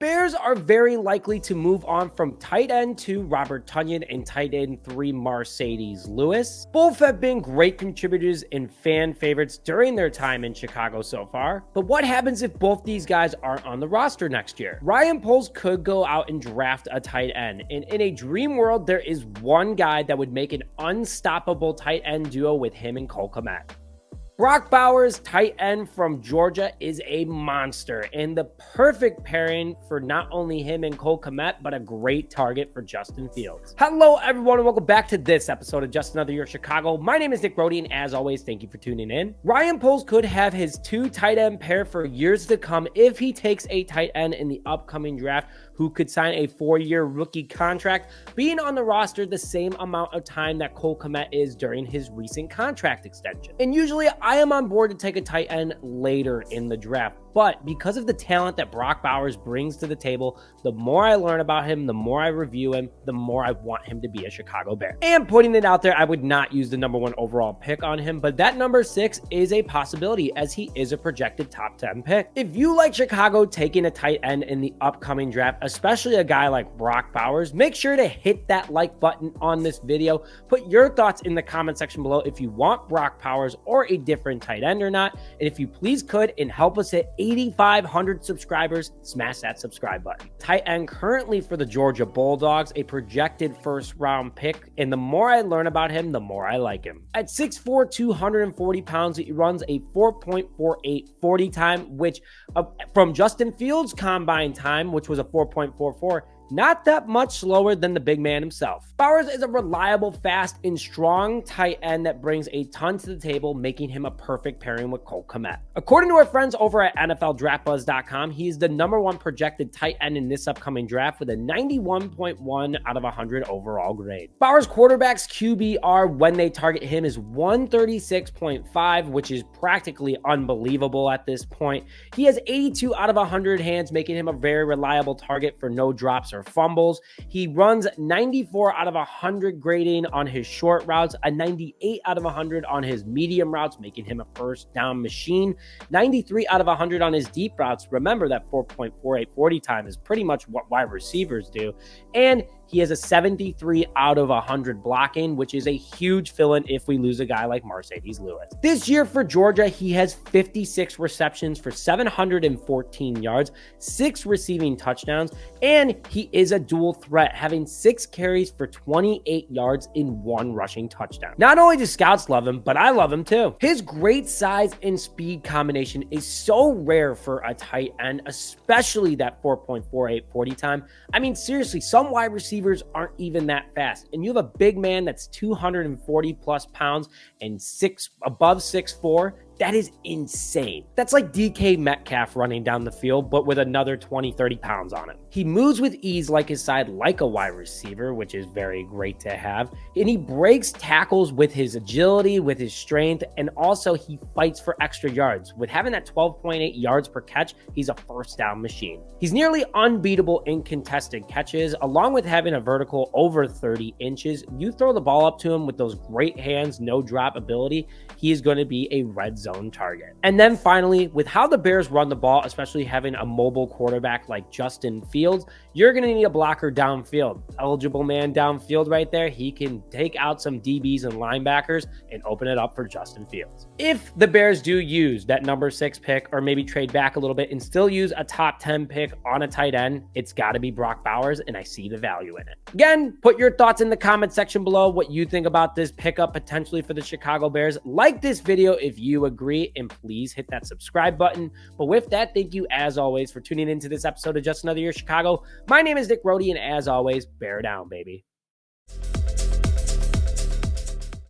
Bears are very likely to move on from tight end 2 Robert Tonyan and tight end 3 Marcedes Lewis. Both have been great contributors and fan favorites during their time in Chicago so far. But what happens if both these guys aren't on the roster next year? Ryan Poles could go out and draft a tight end. And in a dream world, there is one guy that would make an unstoppable tight end duo with him and Cole Kmet. Brock Bowers, tight end from Georgia, is a monster and the perfect pairing for not only him and Cole Kmet, but a great target for Justin Fields. Hello, everyone, and welcome back to this episode of Just Another Year Chicago. My name is Nick Brody, and as always, thank you for tuning in. Ryan Poles could have his 2 tight end pair for years to come if he takes a tight end in the upcoming draft who could sign a 4-year rookie contract, being on the roster the same amount of time that Cole Kmet is during his recent contract extension. And usually I am on board to take a tight end later in the draft, but because of the talent that Brock Bowers brings to the table, the more I learn about him, the more I review him, the more I want him to be a Chicago Bear. And putting it out there, I would not use the number 1 overall pick on him, but that number 6 is a possibility as he is a projected top 10 pick. If you like Chicago taking a tight end in the upcoming draft, especially a guy like Brock Bowers, make sure to hit that like button on this video. Put your thoughts in the comment section below if you want Brock Bowers or a different tight end or not. And if you please could and help us hit 8,500 subscribers, smash that subscribe button. Tight end currently for the Georgia Bulldogs, a projected first-round pick, and the more I learn about him, the more I like him. At 6'4", 240 pounds, he runs a 4.48 40 time, which from Justin Fields' combine time, which was a 4.44, not that much slower than the big man himself. Bowers is a reliable, fast, and strong tight end that brings a ton to the table, making him a perfect pairing with Cole Kmet. According to our friends over at NFLDraftBuzz.com, he is the number 1 projected tight end in this upcoming draft with a 91.1 out of 100 overall grade. Bowers' quarterback's QBR when they target him is 136.5, which is practically unbelievable at this point. He has 82 out of 100 hands, making him a very reliable target for no drops or fumbles. He runs 94 out of 100 grading on his short routes, a 98 out of 100 on his medium routes, making him a first down machine, 93 out of 100 on his deep routes. Remember that 4.48 40 time is pretty much what wide receivers do. And he has a 73 out of 100 blocking, which is a huge fill-in if we lose a guy like Marcedes Lewis. This year for Georgia, he has 56 receptions for 714 yards, 6 receiving touchdowns, and he is a dual threat, having 6 carries for 28 yards in 1 rushing touchdown. Not only do scouts love him, but I love him too. His great size and speed combination is so rare for a tight end, especially that 4.48 40 time. I mean, seriously, some wide receivers aren't even that fast, and you have a big man that's 240 plus pounds and above 6'4". That is insane. That's like DK Metcalf running down the field, but with another 20, 30 pounds on him. He moves with ease like his side, like a wide receiver, which is very great to have. And he breaks tackles with his agility, with his strength, and also he fights for extra yards. With having that 12.8 yards per catch, he's a first down machine. He's nearly unbeatable in contested catches, along with having a vertical over 30 inches. You throw the ball up to him with those great hands, no drop ability, he is going to be a red zone target. And then finally, with how the Bears run the ball, especially having a mobile quarterback like Justin Fields, you're going to need a blocker downfield. Eligible man downfield right there. He can take out some DBs and linebackers and open it up for Justin Fields. If the Bears do use that number 6 pick, or maybe trade back a little bit and still use a top 10 pick on a tight end, it's got to be Brock Bowers, and I see the value in it. Again, put your thoughts in the comment section below, what you think about this pickup potentially for the Chicago Bears. Like this video if you agree, and please hit that subscribe button. But with that, thank you as always for tuning into this episode of Just Another Year Chicago. My name is Nick Brody, and as always, bear down, baby.